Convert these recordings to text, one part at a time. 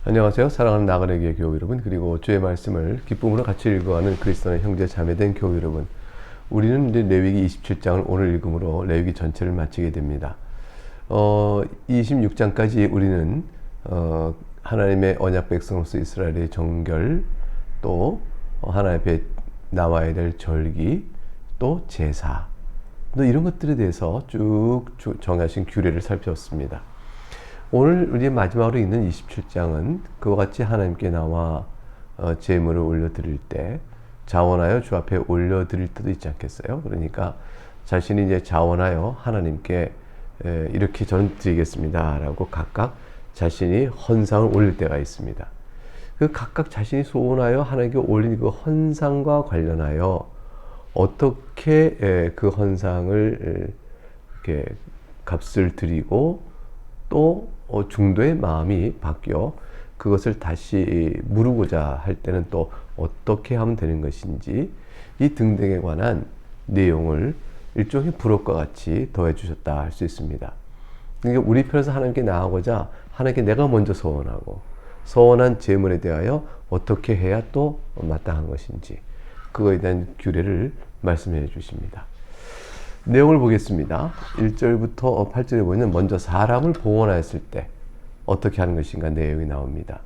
안녕하세요. 사랑하는 나그네 교회 여러분, 그리고 주의 말씀을 기쁨으로 같이 읽어가는 그리스도의 형제 자매된 교회 여러분. 우리는 이제 레위기 27장을 오늘 읽음으로 레위기 전체를 마치게 됩니다. 26장까지 우리는 하나님의 언약 백성으로서 이스라엘의 정결, 또 하나님 앞에 나와야 될 절기, 또 제사, 또 이런 것들에 대해서 쭉 정하신 규례를 살펴봤습니다. 오늘 우리 마지막으로 읽는 27장은 그와 같이 하나님께 나와 제물을 올려드릴 때 자원하여 주 앞에 올려드릴 때도 있지 않겠어요? 그러니까 자신이 이제 자원하여 하나님께 이렇게 저는 드리겠습니다 라고 각각 자신이 헌상을 올릴 때가 있습니다. 그 각각 자신이 소원하여 하나님께 올린 그 헌상과 관련하여 어떻게 그 헌상을 이렇게 값을 드리고 또 중도의 마음이 바뀌어 그것을 다시 물으고자 할 때는 또 어떻게 하면 되는 것인지 이 등등에 관한 내용을 일종의 부록과 같이 더해 주셨다 할 수 있습니다. 그러니까 우리 편에서 하나님께 나아가고자 하나님께 내가 먼저 소원하고 소원한 제물에 대하여 어떻게 해야 또 마땅한 것인지 그거에 대한 규례를 말씀해 주십니다. 내용을 보겠습니다. 1절부터 8절에 보면 먼저 사람을 봉헌하였을 때 어떻게 하는 것인가 내용이 나옵니다.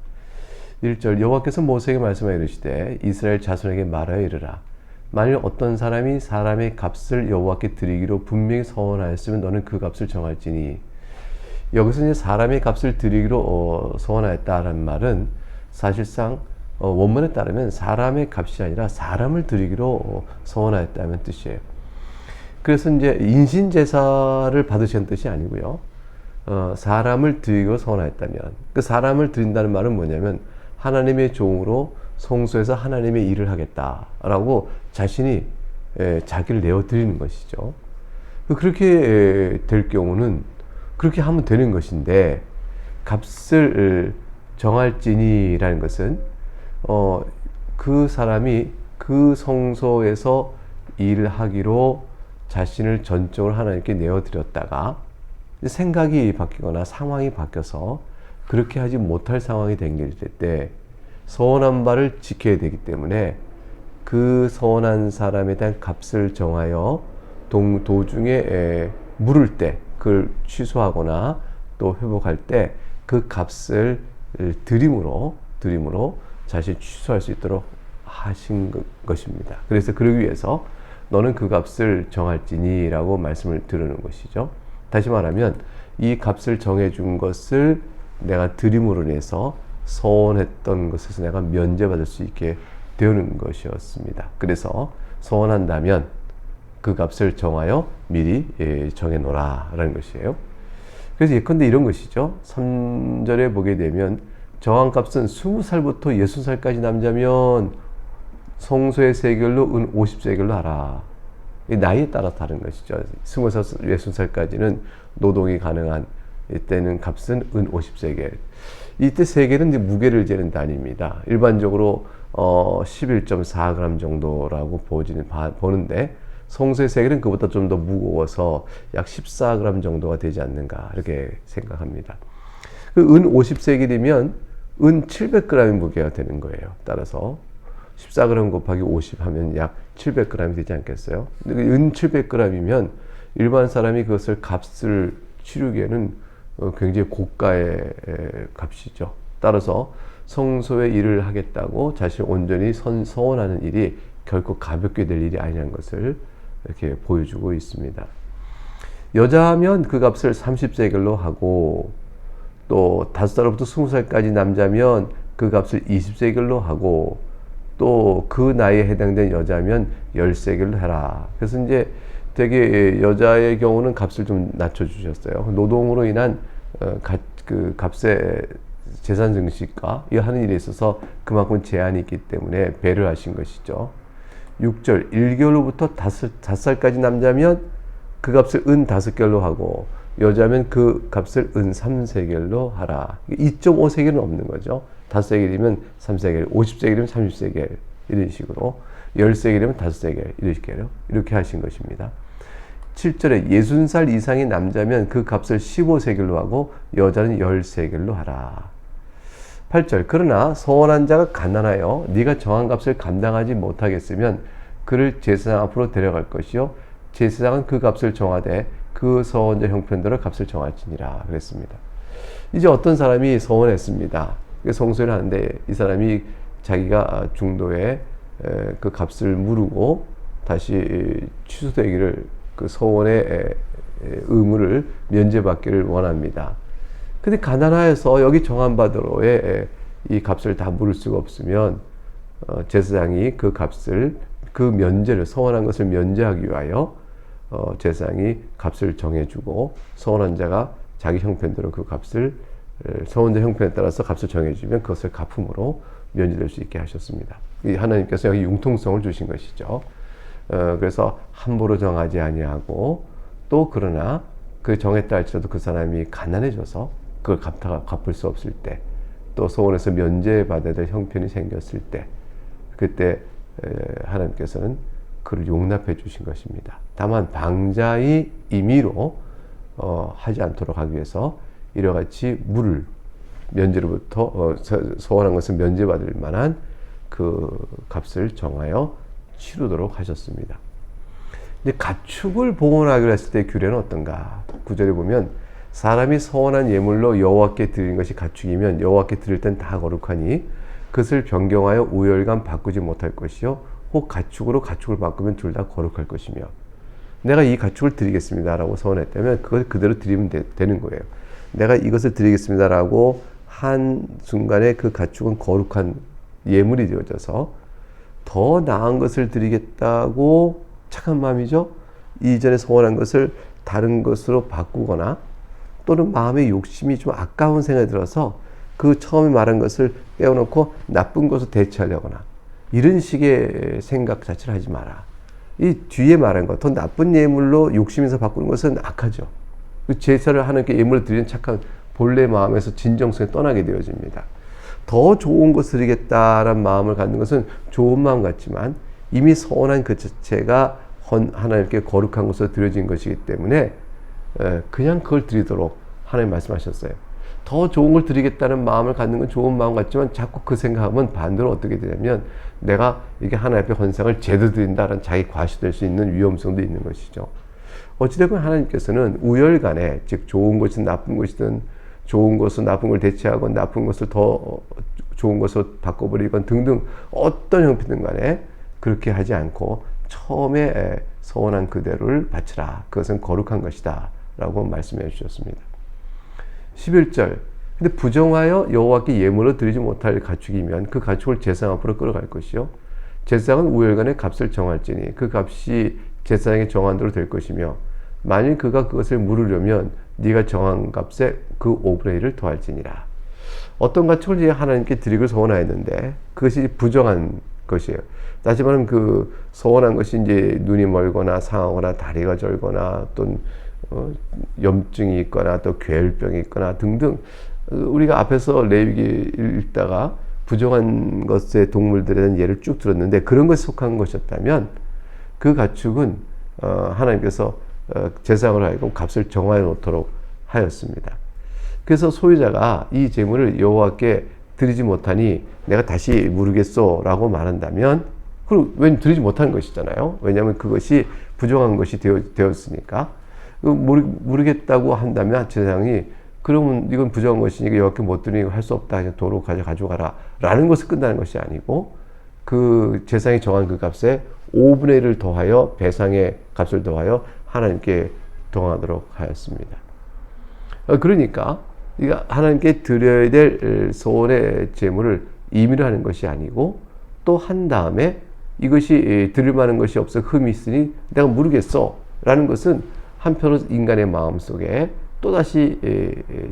1절 여호와께서 모세에게 말씀하여 이르시되 이스라엘 자손에게 말하여 이르라. 만일 어떤 사람이 사람의 값을 여호와께 드리기로 분명히 서원하였으면 너는 그 값을 정할지니. 여기서 이제 사람의 값을 드리기로 서원하였다라는 말은 사실상 원문에 따르면 사람의 값이 아니라 사람을 드리기로 서원하였다는 뜻이에요. 그래서 이제 인신제사를 받으시는 뜻이 아니고요. 사람을 드리고 서원하였다면 그 사람을 드린다는 말은 뭐냐면 하나님의 종으로 성소에서 하나님의 일을 하겠다라고 자신이 자기를 내어드리는 것이죠. 그렇게 될 경우는 그렇게 하면 되는 것인데 값을 정할지니라는 것은 그 사람이 그 성소에서 일을 하기로 자신을 전적으로 하나님께 내어드렸다가 생각이 바뀌거나 상황이 바뀌어서 그렇게 하지 못할 상황이 생길 때 서원한 바를 지켜야 되기 때문에 그 서원한 사람에 대한 값을 정하여 도중에 물을 때 그걸 취소하거나 또 회복할 때 그 값을 드림으로 자신이 취소할 수 있도록 하신 것입니다. 그래서 그러기 위해서 너는 그 값을 정할지니 라고 말씀을 드리는 것이죠. 다시 말하면 이 값을 정해준 것을 내가 드림으로 인해서 서원했던 것에서 내가 면제받을 수 있게 되는 것이었습니다. 그래서 서원한다면 그 값을 정하여 미리 정해놓으라 라는 것이에요. 그래서 예컨대 이런 것이죠. 3절에 보게 되면 정한 값은 20살부터 60살까지 남자면 성소의 세겔로 은 50세겔로 하라. 나이에 따라 다른 것이죠. 20살, 60살까지는 노동이 가능한 이때는 값은 은 50세겔. 이때 세겔은 이제 무게를 재는 단위입니다. 일반적으로 11.4g 정도라고 보는데 성소의 세겔은 그보다 좀 더 무거워서 약 14g 정도가 되지 않는가 이렇게 생각합니다. 그 은 50세겔이면 은 700g의 무게가 되는 거예요. 따라서 14g 곱하기 50 하면 약 700g이 되지 않겠어요? 근데 은 700g이면 일반 사람이 그것을 값을 치르기에는 굉장히 고가의 값이죠. 따라서 성소에 일을 하겠다고 자신을 온전히 서원하는 일이 결코 가볍게 될 일이 아니라는 것을 이렇게 보여주고 있습니다. 여자면 그 값을 30세겔로 하고 또 5살부터 20살까지 남자면 그 값을 20세겔로 하고 또 그 나이에 해당된 여자면 10세겔로 해라. 그래서 이제 되게 여자의 경우는 값을 좀 낮춰주셨어요. 노동으로 인한 그 값의 재산 증식과 이 하는 일에 있어서 그만큼 제한이 있기 때문에 배를 하신 것이죠. 6절 1개월로부터 5살까지 남자면 그 값을 은 5개월로 하고 여자면 그 값을 은 3세겔로 하라. 2.5세겔은 없는 거죠. 5세겔이면 3세겔, 50세겔이면 30세겔 이런 식으로 10세겔이면 5세겔 이렇게 하신 것입니다. 7절에 60살 이상의 남자면 그 값을 15세겔로 하고 여자는 10세겔로 하라. 8절 그러나 서원한 자가 가난하여 네가 정한 값을 감당하지 못하겠으면 그를 제사장 앞으로 데려갈 것이요 제사장은 그 값을 정하되 그 서원자 형편대로 값을 정할지니라 그랬습니다. 이제 어떤 사람이 서원했습니다. 성소를 하는데 이 사람이 자기가 중도에 그 값을 무르고 다시 취소되기를 그 서원의 의무를 면제받기를 원합니다. 근데 가난하여서 여기 정한 바대로의 이 값을 다 물을 수가 없으면 제사장이 그 값을 그 면제를 서원한 것을 면제하기 위하여 제사장이 값을 정해주고 서원한 자가 자기 형편대로 그 값을 서원자 형편에 따라서 값을 정해주면 그것을 갚음으로 면제될 수 있게 하셨습니다. 하나님께서 여기 융통성을 주신 것이죠. 그래서 함부로 정하지 아니하고 또 그러나 그 정했다 할지라도 그 사람이 가난해져서 그걸 갚을 수 없을 때 또 서원에서 면제받아야 될 형편이 생겼을 때 그때 하나님께서는 그를 용납해 주신 것입니다. 다만 방자의 임의로 하지 않도록 하기 위해서 이와 같이 물을 면제로부터 서원한 것을 면제받을 만한 그 값을 정하여 치르도록 하셨습니다. 근데 가축을 봉헌하기로 했을 때 규례는 어떤가? 9절에 보면 사람이 서원한 예물로 여호와께 드리는 것이 가축이면 여호와께 드릴 땐 다 거룩하니 그것을 변경하여 우열감 바꾸지 못할 것이요 혹 가축으로 가축을 바꾸면 둘 다 거룩할 것이며 내가 이 가축을 드리겠습니다 라고 서원했다면 그걸 그대로 드리면 되는 거예요. 내가 이것을 드리겠습니다 라고 한 순간에 그 가축은 거룩한 예물이 되어져서 더 나은 것을 드리겠다고 착한 마음이죠. 이전에 서원한 것을 다른 것으로 바꾸거나 또는 마음의 욕심이 좀 아까운 생각이 들어서 그 처음에 말한 것을 빼어놓고 나쁜 것을 대체하려거나 이런 식의 생각 자체를 하지 마라. 이 뒤에 말한 것, 더 나쁜 예물로 욕심에서 바꾸는 것은 악하죠. 제사를 하나님께 예물을 드리는 착한 본래 마음에서 진정성에 떠나게 되어집니다. 더 좋은 것을 드리겠다라는 마음을 갖는 것은 좋은 마음 같지만 이미 서원한 그 자체가 하나님께 거룩한 것으로 드려진 것이기 때문에 그냥 그걸 드리도록 하나님 말씀하셨어요. 더 좋은 걸 드리겠다는 마음을 갖는 건 좋은 마음 같지만 자꾸 그 생각하면 반대로 어떻게 되냐면 내가 이게 하나님 앞에 헌상을 제대로 드린다는 자기 과시될 수 있는 위험성도 있는 것이죠. 어찌됐건 하나님께서는 우열간에 즉 좋은 것이든 나쁜 것이든 좋은 것은 나쁜 걸 대체하건 나쁜 것을 더 좋은 것으로 바꿔버리건 등등 어떤 형편든 간에 그렇게 하지 않고 처음에 서원한 그대로를 바치라. 그것은 거룩한 것이다. 라고 말씀해 주셨습니다. 11절 근데 부정하여 여호와께 예물을 드리지 못할 가축이면 그 가축을 제사장 앞으로 끌어갈 것이요 제사장은 우열간에 값을 정할지니 그 값이 제사장이 정한 대로 될 것이며 만일 그가 그것을 물으려면 네가 정한 값에 그 5분의 1을 더할지니라. 어떤 가축을 이제 하나님께 드리기를 서원하였는데 그것이 부정한 것이에요. 다시 말하면 그 서원한 것이 이제 눈이 멀거나 상하거나 다리가 절거나 또 염증이 있거나 또 괴혈병이 있거나 등등 우리가 앞에서 레위기 읽다가 부정한 것의 동물들에 대한 예를 쭉 들었는데 그런 것에 속한 것이었다면 그 가축은 하나님께서 제사장으로 하여금 값을 정하여 놓도록 하였습니다. 그래서 소유자가 이 제물을 여호와께 드리지 못하니 내가 다시 물으겠소 라고 말한다면 그럼 왜 드리지 못하는 것이잖아요. 왜냐하면 그것이 부정한 것이 되었으니까 모르겠다고 한다면 제사장이 그러면 이건 부정한 것이니까 여호와께 못 드리니 할 수 없다. 그냥 도로 가져가라 라는 것을 끝나는 것이 아니고 그 제사장이 정한 그 값에 5분의 1을 더하여 배상의 값을 더하여 하나님께 동하도록 하였습니다. 그러니까 하나님께 드려야 될 소원의 제물을 임의로 하는 것이 아니고 또 한 다음에 이것이 드릴 만한 것이 없어 흠이 있으니 내가 모르겠어 라는 것은 한편으로 인간의 마음 속에 또다시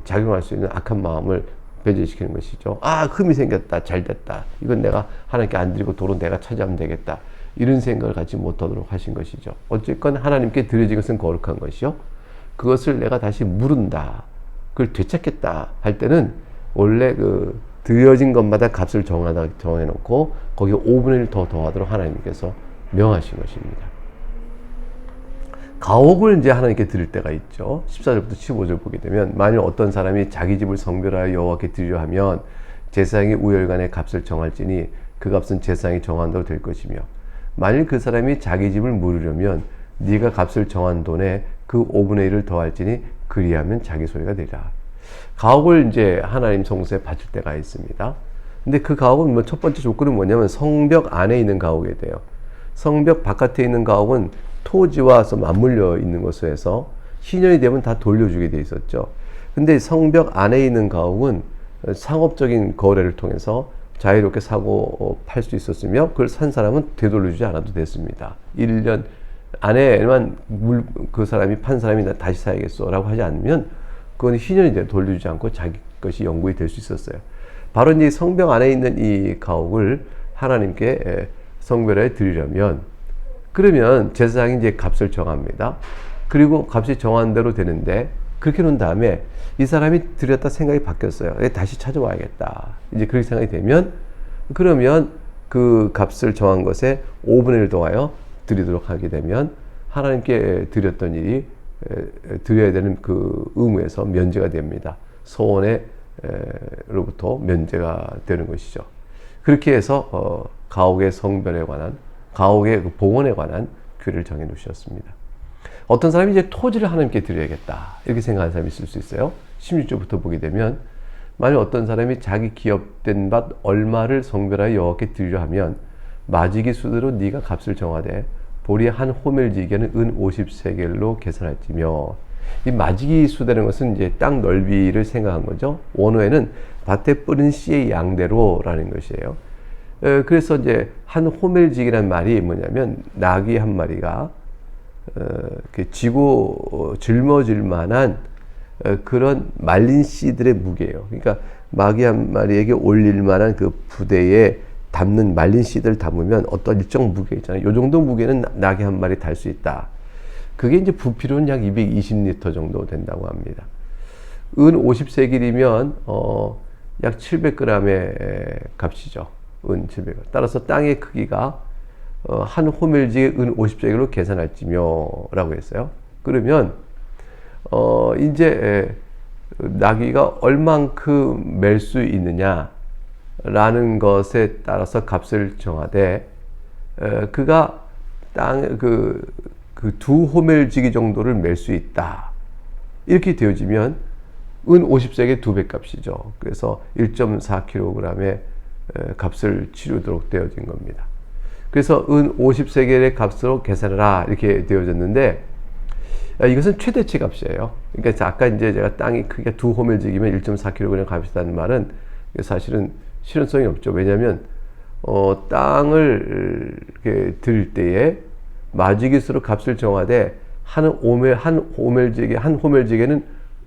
작용할 수 있는 악한 마음을 배제시키는 것이죠. 아, 흠이 생겼다. 잘 됐다. 이건 내가 하나님께 안 드리고 도로 내가 차지하면 되겠다. 이런 생각을 갖지 못하도록 하신 것이죠. 어쨌건 하나님께 드려진 것은 거룩한 것이요. 그것을 내가 다시 물은다. 그걸 되찾겠다 할 때는 원래 그 드려진 것마다 값을 정해놓고 거기에 5분의 1 더 더하도록 하나님께서 명하신 것입니다. 가옥을 이제 하나님께 드릴 때가 있죠. 14절부터 15절 보게 되면 만일 어떤 사람이 자기 집을 성별하여 여호와께 드리려 하면 제사장이 우열간의 값을 정할지니 그 값은 제사장이 정한 대로 될 것이며 만일 그 사람이 자기 집을 물으려면 네가 값을 정한 돈에 그 5분의 1을 더할지니 그리하면 자기 소유가 되리라. 가옥을 이제 하나님 성소에 바칠 때가 있습니다. 근데 그 가옥은 뭐 첫 번째 조건은 뭐냐면 성벽 안에 있는 가옥이 돼요. 성벽 바깥에 있는 가옥은 토지와 맞물려 있는 것으로 해서 신년이 되면 다 돌려주게 돼 있었죠. 근데 성벽 안에 있는 가옥은 상업적인 거래를 통해서 자유롭게 사고 팔 수 있었으며 그걸 산 사람은 되돌려주지 않아도 됐습니다. 1년 안에만 그 사람이 판 사람이 다시 사야겠어 라고 하지 않으면 그건 희년이 돼 돌려주지 않고 자기 것이 영구히 될 수 있었어요. 바로 이제 성벽 안에 있는 이 가옥을 하나님께 성별에 드리려면 그러면 제사장이 이제 값을 정합니다. 그리고 값이 정한 대로 되는데 그렇게 놓은 다음에 이 사람이 드렸다 생각이 바뀌었어요. 다시 찾아와야겠다. 이제 그렇게 생각이 되면 그러면 그 값을 정한 것에 5분의 1 더하여 드리도록 하게 되면 하나님께 드렸던 일이 드려야 되는 그 의무에서 면제가 됩니다. 소원로부터 면제가 되는 것이죠. 그렇게 해서 가옥의 성별에 관한 가옥의 그 봉헌에 관한 규례를 정해 놓으셨습니다. 어떤 사람이 이제 토지를 하나님께 드려야겠다 이렇게 생각하는 사람이 있을 수 있어요. 16절부터 보게 되면 만약 어떤 사람이 자기 기업된 밭 얼마를 성별하여 여호와께 드리려 하면 마지기 수대로 네가 값을 정하되 보리 한 호멜지기에는 은 50세겔로 계산할지며 이 마지기 수대라는 것은 이제 땅 넓이를 생각한 거죠. 원어에는 밭에 뿌린 씨의 양대로라는 것이에요. 그래서 이제 한 호멜지기란 말이 뭐냐면 나귀 한 마리가 지고 짊어질 만한 그런 말린 씨들의 무게예요. 그러니까 나귀 한 마리에게 올릴 만한 그 부대에 담는 말린 씨들을 담으면 어떤 일정 무게 있잖아요. 이 정도 무게는 나귀 한 마리 달 수 있다. 그게 이제 부피로는 약 220리터 정도 된다고 합니다. 은 50세겔이면 약 700g의 값이죠. 은 700g. 따라서 땅의 크기가 한 호멜지에 은 50세겔로 계산할지며 라고 했어요. 그러면 이제 나귀가 얼만큼 맬 수 있느냐 라는 것에 따라서 값을 정하되 그가 땅 그 두 호멜지기 정도를 맬 수 있다. 이렇게 되어지면 은 50세겔 2배 값이죠. 그래서 1.4kg의 값을 치르도록 되어진 겁니다. 그래서 은 50세겔의 값으로 계산하라 이렇게 되어졌는데 이것은 최대치 값이에요. 그러니까 아까 이제 제가 땅이 크기가 두 호멜지기면 1.4kg 값이라는 말은 사실은 실현성이 없죠. 왜냐하면 땅을 이렇게 드릴 때에 마지기수로 값을 정하되 한 호멜지기에는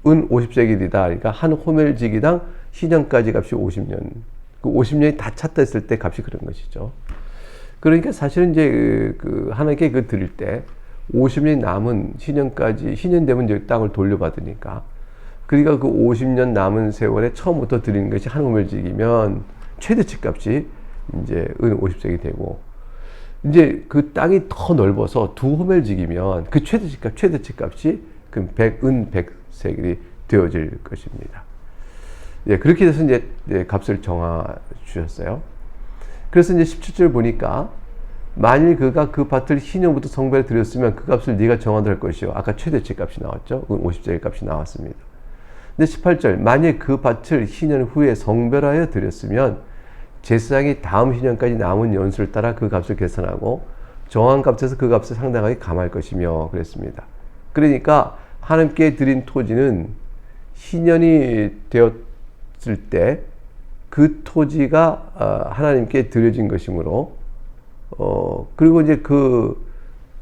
은 50세겔이다. 그러니까 한 호멜지기당 희년까지 값이 50년. 그 50년이 다 찼다 했을 때 값이 그런 것이죠. 그러니까 사실은 이제 하나님께 드릴 때 50년이 남은 희년 되면 이제 땅을 돌려받으니까 그러니까 그 50년 남은 세월에 처음부터 드리는 것이 한 호멜지기면 최대치 값이 이제 은 50세겔이 되고 이제 그 땅이 더 넓어서 두 호멜지기면 그 최대치 값이 그 은 100세겔이 되어질 것입니다. 예, 그렇게 해서 이제 값을 정하 주셨어요. 그래서 이제 17절 보니까 만일 그가 그 밭을 희년부터 성별에 드렸으면 그 값을 네가 정하도록 할 것이요. 아까 최대치 값이 나왔죠. 50세겔 값이 나왔습니다. 근데 18절 만일 그 밭을 희년 후에 성별하여 드렸으면 제사장이 다음 희년까지 남은 연수를 따라 그 값을 계산하고 정한 값에서 그 값을 상당하게 감할 것이며 그랬습니다. 그러니까 하나님께 드린 토지는 희년이 되었을 때 그 토지가 하나님께 드려진 것이므로 그리고 이제 그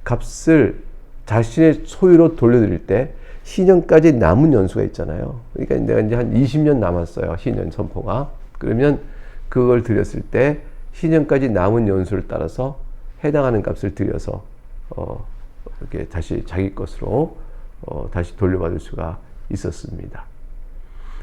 값을 자신의 소유로 돌려드릴 때 희년까지 남은 연수가 있잖아요. 그러니까 내가 이제 한 20년 남았어요. 희년 선포가. 그러면 그걸 드렸을 때 희년까지 남은 연수를 따라서 해당하는 값을 드려서 이렇게 다시 자기 것으로 다시 돌려받을 수가 있었습니다.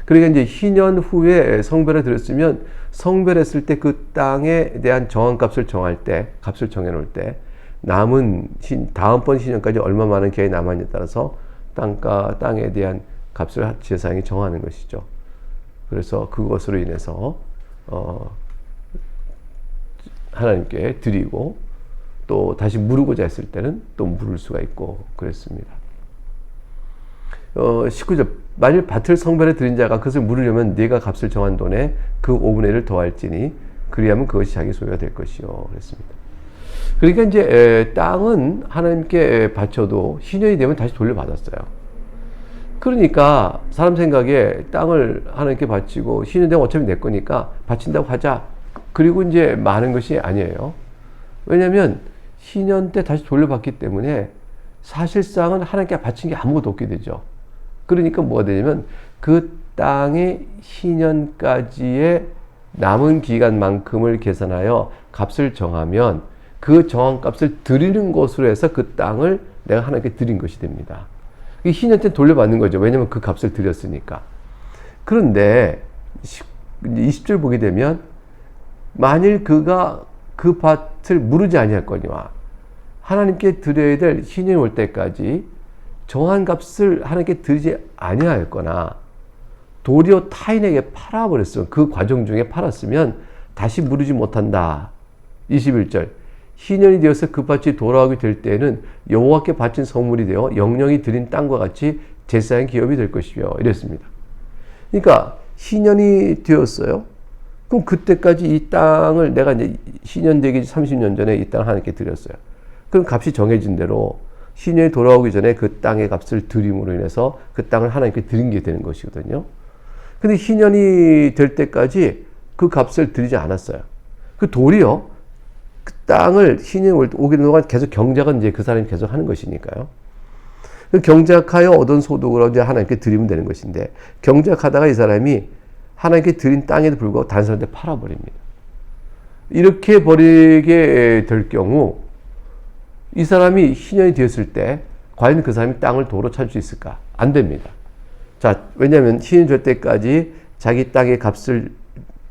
그러니까 이제 희년 후에 성별에 드렸으면 성별했을 때 그 땅에 대한 정한 값을 정할 때 값을 정해놓을 때 남은 다음번 희년까지 얼마 많은 기간이 남았냐에 따라서 땅에 대한 값을 제사장이 정하는 것이죠. 그래서 그것으로 인해서 하나님께 드리고 또 다시 물으고자 했을 때는 또 물을 수가 있고 그랬습니다. 19절 만일 밭을 성별에 드린 자가 그것을 물으려면 네가 값을 정한 돈에 그 5분의 1을 더할지니 그리하면 그것이 자기 소유가 될 것이요 그랬습니다. 그러니까 이제 땅은 하나님께 바쳐도 신년이 되면 다시 돌려받았어요. 그러니까 사람 생각에 땅을 하나님께 바치고 신년 되면 어차피 내 거니까 바친다고 하자. 그리고 이제 많은 것이 아니에요. 왜냐하면 신년 때 다시 돌려받기 때문에 사실상은 하나님께 바친 게 아무것도 없게 되죠. 그러니까 뭐가 되냐면 그 땅의 신년까지의 남은 기간만큼을 계산하여 값을 정하면 그 정한 값을 드리는 것으로 해서 그 땅을 내가 하나님께 드린 것이 됩니다. 이 신년 때 돌려받는 거죠. 왜냐하면 그 값을 드렸으니까. 그런데 20절 보게 되면 만일 그가 그 밭을 무르지 아니할거니와 하나님께 드려야 될 신년이 올 때까지 정한 값을 하나님께 드리지 아니하였거나 도리어 타인에게 팔아버렸으면 그 과정 중에 팔았으면 다시 무르지 못한다. 21절 신년이 되어서 그 밭이 돌아오게 될 때에는 여호와께 바친 성물이 되어 영령이 드린 땅과 같이 제사장 기업이 될 것이며 이랬습니다. 그러니까 신년이 되었어요. 그럼 그때까지 이 땅을 내가 이제 신년 되기 30년 전에 이 땅을 하나님께 드렸어요. 그럼 값이 정해진 대로 신년이 돌아오기 전에 그 땅의 값을 드림으로 인해서 그 땅을 하나님께 드린 게 되는 것이거든요. 근데 신년이 될 때까지 그 값을 드리지 않았어요. 그 도리어 그 땅을 신년이 오게 되는 동안 계속 경작은 이제 그 사람이 계속 하는 것이니까요. 그 경작하여 얻은 소득으로 이제 하나님께 드리면 되는 것인데 경작하다가 이 사람이 하나님께 드린 땅에도 불구하고 다른 사람한테 팔아버립니다. 이렇게 버리게 될 경우 이 사람이 신년이 되었을 때 과연 그 사람이 땅을 도로 찾을 수 있을까? 안 됩니다. 자, 왜냐하면 신년이 될 때까지 자기 땅의 값을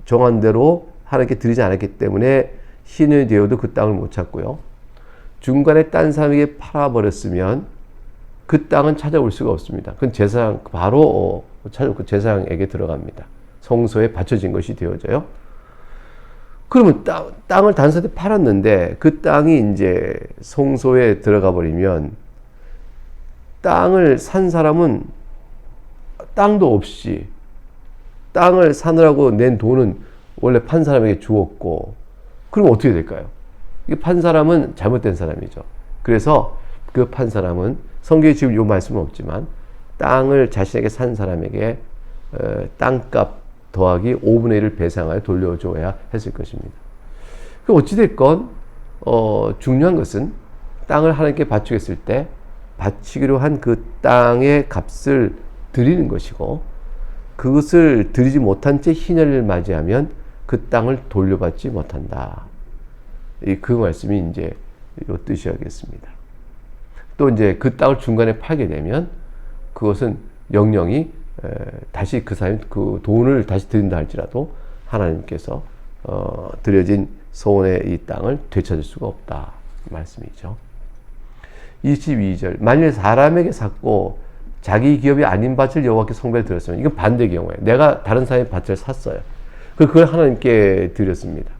정한 대로 하나님께 드리지 않았기 때문에 신년이 되어도 그 땅을 못 찾고요. 중간에 딴 사람에게 팔아버렸으면 그 땅은 찾아올 수가 없습니다. 그건 제사장 바로 찾아오고 제사장에게 들어갑니다. 성소에 바쳐진 것이 되어져요. 그러면 땅을 다른 사람한테 팔았는데 그 땅이 이제 성소에 들어가 버리면 땅을 산 사람은 땅도 없이 땅을 사느라고 낸 돈은 원래 판 사람에게 주었고 그럼 어떻게 될까요? 이 판 사람은 잘못된 사람이죠. 그래서 그 판 사람은 성경에 지금 요 말씀은 없지만 땅을 자신에게 산 사람에게 땅값 더하기 5분의 1을 배상하여 돌려줘야 했을 것입니다. 어찌됐건 중요한 것은 땅을 하나님께 바치겠을 때 바치기로 한 그 땅의 값을 드리는 것이고 그것을 드리지 못한 채 희년을 맞이하면 그 땅을 돌려받지 못한다. 그 말씀이 이제 이 뜻이겠습니다. 또 이제 그 땅을 중간에 팔게 되면 그것은 영영이 다시 그 사람이 그 돈을 다시 드린다 할지라도 하나님께서 드려진 소원의 이 땅을 되찾을 수가 없다 말씀이죠. 22절 만일 사람에게 샀고 자기 기업이 아닌 밭을 여호와께 성배를 드렸으면 이건 반대 경우예요. 내가 다른 사람의 밭을 샀어요. 그걸 하나님께 드렸습니다.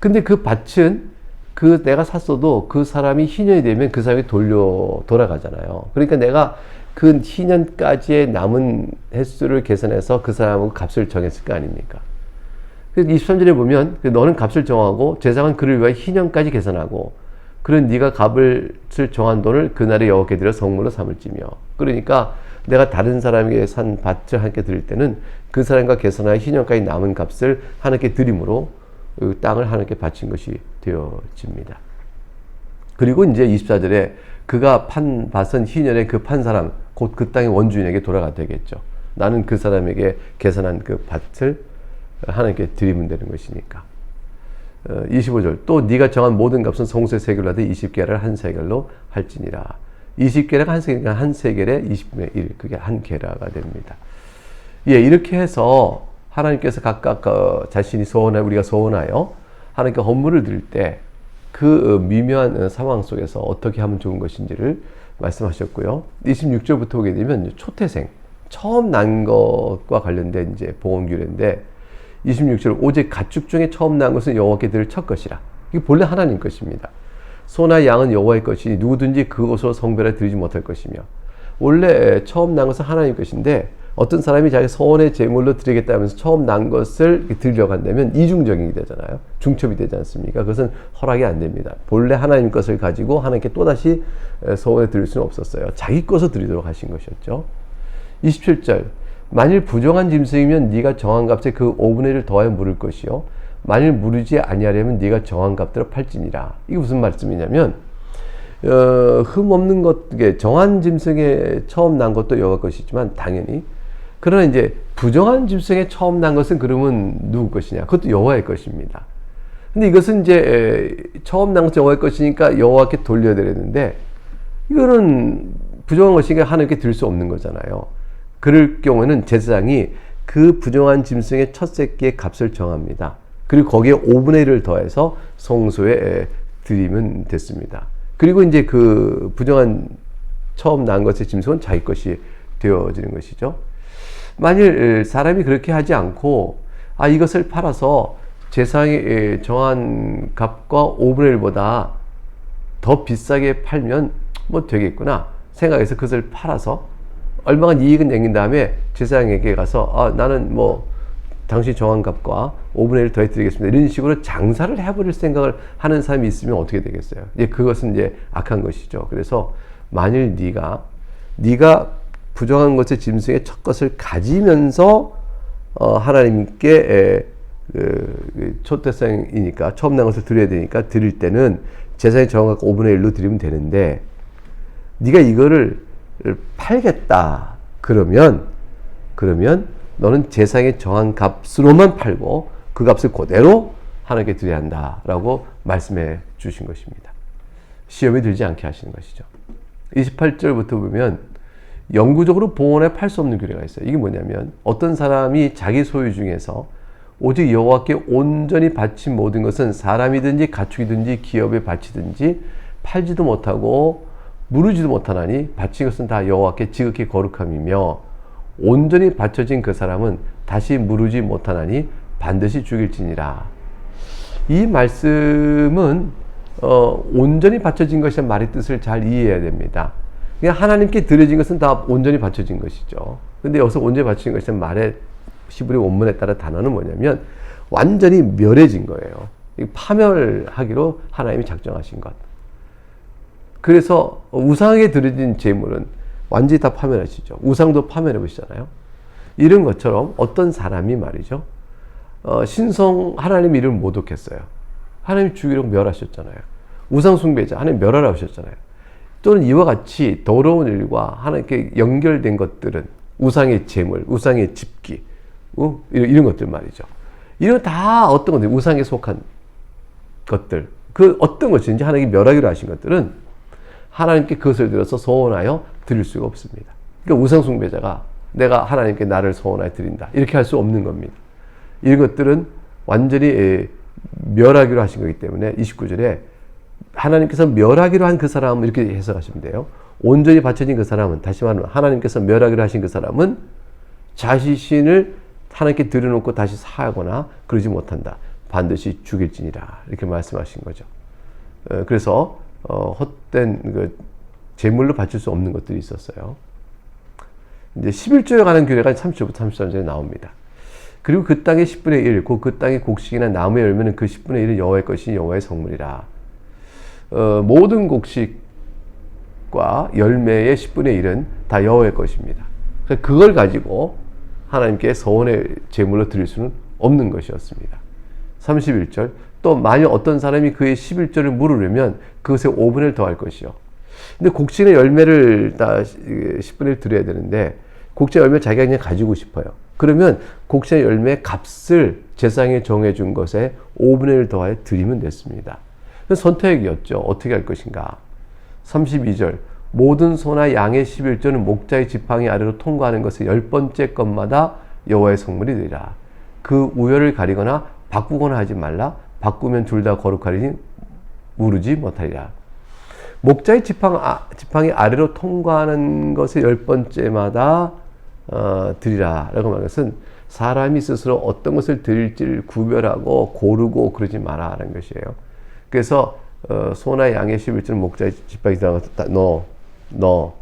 근데 그 밭은 그 내가 샀어도 그 사람이 희년이 되면 그 사람이 돌아가잖아요. 그러니까 내가 그 희년까지의 남은 횟수를 계산해서 그 사람하고 값을 정했을 거 아닙니까? 23절에 보면 너는 값을 정하고 제사장은 그를 위하여 희년까지 계산하고 그런 네가 값을 정한 돈을 그날에 여호와께 드려 성물로 삼을지며. 그러니까 내가 다른 사람에게 산 밭을 하나님께 드릴 때는 그 사람과 계산하여 희년까지 남은 값을 하나님께 드림으로 그 땅을 하나님께 바친 것이 되어집니다. 그리고 이제 24절에 그가 판 밭은 희년에 그 판 사람 곧 그 땅의 원주인에게 돌아가 되겠죠. 나는 그 사람에게 계산한 그 밭을 하나님께 드리면 되는 것이니까. 25절 또 네가 정한 모든 값은 성소의 세겔로 하되 20게라를 한 세겔로 할지니라. 20게라가 한 세겔이니까 한 세겔에 20분의 1 그게 한 게라가 됩니다. 예, 이렇게 해서 하나님께서 각각 자신이 우리가 소원하여 하나님께 헌물을 드릴 때 그 미묘한 상황 속에서 어떻게 하면 좋은 것인지를 말씀하셨고요. 26절부터 오게 되면 초태생 처음 난 것과 관련된 이제 보험규례인데 26절 오직 가축 중에 처음 난 것은 여호와께 드릴 첫 것이라. 이게 본래 하나님 것입니다. 소나 양은 여호와의 것이니 누구든지 그것으로 성별에 드리지 못할 것이며, 원래 처음 난 것은 하나님 것인데 어떤 사람이 자기 소원의 제물로 드리겠다면서 처음 난 것을 드리려고 한다면 이중적인 게 되잖아요. 중첩이 되지 않습니까? 그것은 허락이 안 됩니다. 본래 하나님 것을 가지고 하나님께 또다시 소원에 드릴 수는 없었어요. 자기 것을 드리도록 하신 것이었죠. 27절 만일 부정한 짐승이면 네가 정한 값에 그 5분의 1을 더하여 물을 것이요 만일 무르지 아니하려면 네가 정한 값대로 팔지니라. 이게 무슨 말씀이냐면 흠 없는 것, 정한 짐승에 처음 난 것도 여호와 것이지만 당연히, 그러나 이제 부정한 짐승에 처음 난 것은 그러면 누구 것이냐? 그것도 여호와의 것입니다. 근데 이것은 이제 처음 난 것은 여호와의 것이니까 여호와께 돌려야 되는데, 이거는 부정한 것이니까 하나님께 드릴 수 없는 거잖아요. 그럴 경우에는 제사장이 그 부정한 짐승의 첫 새끼의 값을 정합니다. 그리고 거기에 5분의 1을 더해서 성소에 드리면 됐습니다. 그리고 이제 그 부정한 처음 난 것의 짐승은 자기 것이 되어지는 것이죠. 만일 사람이 그렇게 하지 않고 이것을 팔아서 제사장이 정한 값과 5분의 1보다 더 비싸게 팔면 뭐 되겠구나 생각해서 그것을 팔아서 얼마간 이익은 남긴 다음에 제사장에게 가서 나는 뭐 당신 정한 값과 5분의 1을 더해 드리겠습니다. 이런 식으로 장사를 해버릴 생각을 하는 사람이 있으면 어떻게 되겠어요? 이제 그것은 이제 악한 것이죠. 그래서 만일 네가 부정한 것의 짐승의 첫 것을 가지면서 하나님께 초대생이니까 처음 난 것을 드려야 되니까 드릴 때는 제사장이 정한 값 5분의 1로 드리면 되는데, 네가 이거를 팔겠다 그러면 너는 제사장이 정한 값으로만 팔고 그 값을 그대로 하나님께 드려야 한다라고 말씀해 주신 것입니다. 시험에 들지 않게 하시는 것이죠. 28절부터 보면 영구적으로 봉헌에 팔 수 없는 규례가 있어요. 이게 뭐냐면 어떤 사람이 자기 소유 중에서 오직 여호와께 온전히 바친 모든 것은 사람이든지 가축이든지 기업에 바치든지 팔지도 못하고 무르지도 못하나니 바친 것은 다 여호와께 지극히 거룩함이며 온전히 바쳐진 그 사람은 다시 무르지 못하나니 반드시 죽일지니라. 이 말씀은 온전히 바쳐진 것이란 말의 뜻을 잘 이해해야 됩니다. 그냥 하나님께 드려진 것은 다 온전히 바쳐진 것이죠. 근데 여기서 온전히 바쳐진 것이란 말의 히브리 원문에 따라 단어는 뭐냐면 완전히 멸해진 거예요. 파멸하기로 하나님이 작정하신 것. 그래서 우상에게 드려진 제물은 완전히 다 파멸하시죠. 우상도 파멸해 보시잖아요. 이런 것처럼 어떤 사람이 말이죠. 신성 하나님 이름을 모독했어요. 하나님 죽이려고 멸하셨잖아요. 우상 숭배자 하나님 멸하라 하셨잖아요. 또는 이와 같이 더러운 일과 하나님께 연결된 것들은 우상의 제물, 우상의 집기, 이런 것들 말이죠. 이런 다 어떤 것들, 우상에 속한 것들, 그 어떤 것인지 하나님께 멸하기로 하신 것들은 하나님께 그것을 들어서 소원하여 드릴 수가 없습니다. 그러니까 우상 숭배자가 내가 하나님께 나를 소원하여 드린다 이렇게 할 수 없는 겁니다. 이런 것들은 완전히 멸하기로 하신 거기 때문에 29절에 하나님께서 멸하기로 한 그 사람은 이렇게 해석하시면 돼요. 온전히 바쳐진 그 사람은, 다시 말하면 하나님께서 멸하기로 하신 그 사람은 자신을 하나님께 들여놓고 다시 사하거나 그러지 못한다. 반드시 죽일지니라 이렇게 말씀하신 거죠. 그래서 헛된 그 제물로 바칠 수 없는 것들이 있었어요. 이제 11조에 관한 규례가 30절부터 33절에 나옵니다. 그리고 그 땅의 10분의 1, 그 땅의 곡식이나 나무의 열매는 그 10분의 1은 여호와의 것이 여호와의 성물이라. 모든 곡식과 열매의 10분의 1은 다 여호와의 것입니다. 그걸 가지고 하나님께 소원의 제물로 드릴 수는 없는 것이었습니다. 31절 또 만약 어떤 사람이 그의 11절을 물으려면 그것에 5분의 1 더할 것이요. 근데 곡식의 열매를 다 10분의 1 드려야 되는데 곡식 열매 자기가 그냥 가지고 싶어요. 그러면 곡식 열매 값을 제사장이 정해준 것에 5분의 1 더하여 드리면 됐습니다. 선택이었죠. 어떻게 할 것인가. 32절 모든 소나 양의 11조는 목자의 지팡이 아래로 통과하는 것의 10번째 것마다 여호와의 성물이 되리라. 그 우열을 가리거나 바꾸거나 하지 말라. 바꾸면 둘 다 거룩하리니 무르지 못하리라. 목자의 지팡이 아래로 통과하는 것의 10번째마다 드리라 라고 말하는 것은 사람이 스스로 어떤 것을 드릴지를 구별하고 고르고 그러지 마라 하는 것이에요. 그래서 소나 양의 11조는 목자의 지팡이 들어가서 너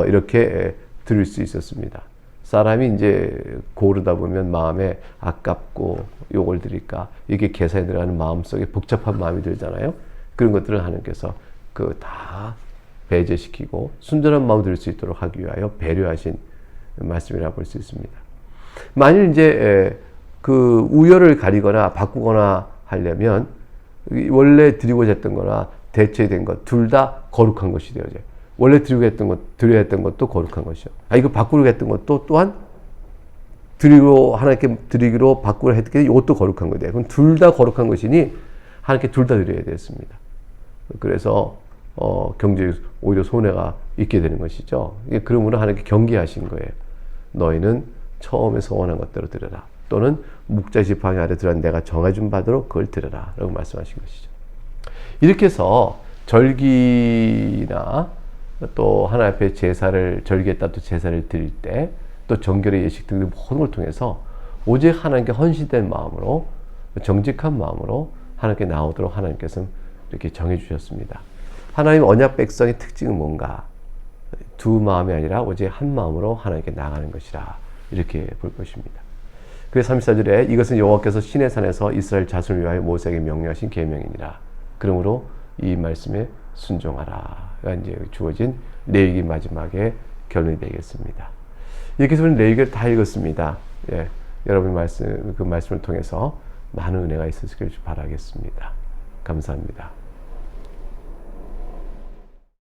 이렇게 드릴 수 있었습니다. 사람이 이제 고르다 보면 마음에 아깝고 요걸 드릴까 이게 계산이 들어가는 마음속에 복잡한 마음이 들잖아요. 그런 것들을 하나님께서 그 다 배제시키고 순전한 마음을 드릴 수 있도록 하기 위하여 배려하신 말씀이라고 볼 수 있습니다. 만일 이제 그 우열을 가리거나 바꾸거나 하려면 원래 드리고자 했던 거나 대체된 것 둘 다 거룩한 것이 되어져요. 원래 드려야 했던 것도 거룩한 것이요. 이거 바꾸려고 했던 것도 또한 하나님께 드리기로 바꾸려 했던 게 이것도 거룩한 거예요. 그럼 둘 다 거룩한 것이니 하나님께 둘 다 드려야 되었습니다. 그래서 경제에 오히려 손해가 있게 되는 것이죠. 그러므로 하나님께 경계하신 거예요. 너희는 처음에 서원한 것대로 드려라. 또는 목자 지팡이 아래 들어 내가 정해준 바대로 그걸 드려라. 라고 말씀하신 것이죠. 이렇게 해서 절기나 또 하나님 앞에 제사를 절기했다 또 제사를 드릴 때 또 정결의 예식 등등 모든 걸 통해서 오직 하나님께 헌신된 마음으로 정직한 마음으로 하나님께 나오도록 하나님께서 이렇게 정해 주셨습니다. 하나님 언약 백성의 특징은 뭔가? 두 마음이 아니라 오직 한 마음으로 하나님께 나가는 것이라 이렇게 볼 것입니다. 그래서 34절에 이것은 여호와께서 시내산에서 이스라엘 자손을 위하여 모세에게 명령하신 계명이니라. 그러므로 이 말씀에 순종하라가 이제 주어진 레위기 마지막에 결론이 되겠습니다. 이렇게 해서 우리는 레위기를 다 읽었습니다. 예, 여러분 그 말씀을 통해서 많은 은혜가 있으시길 바라겠습니다. 감사합니다.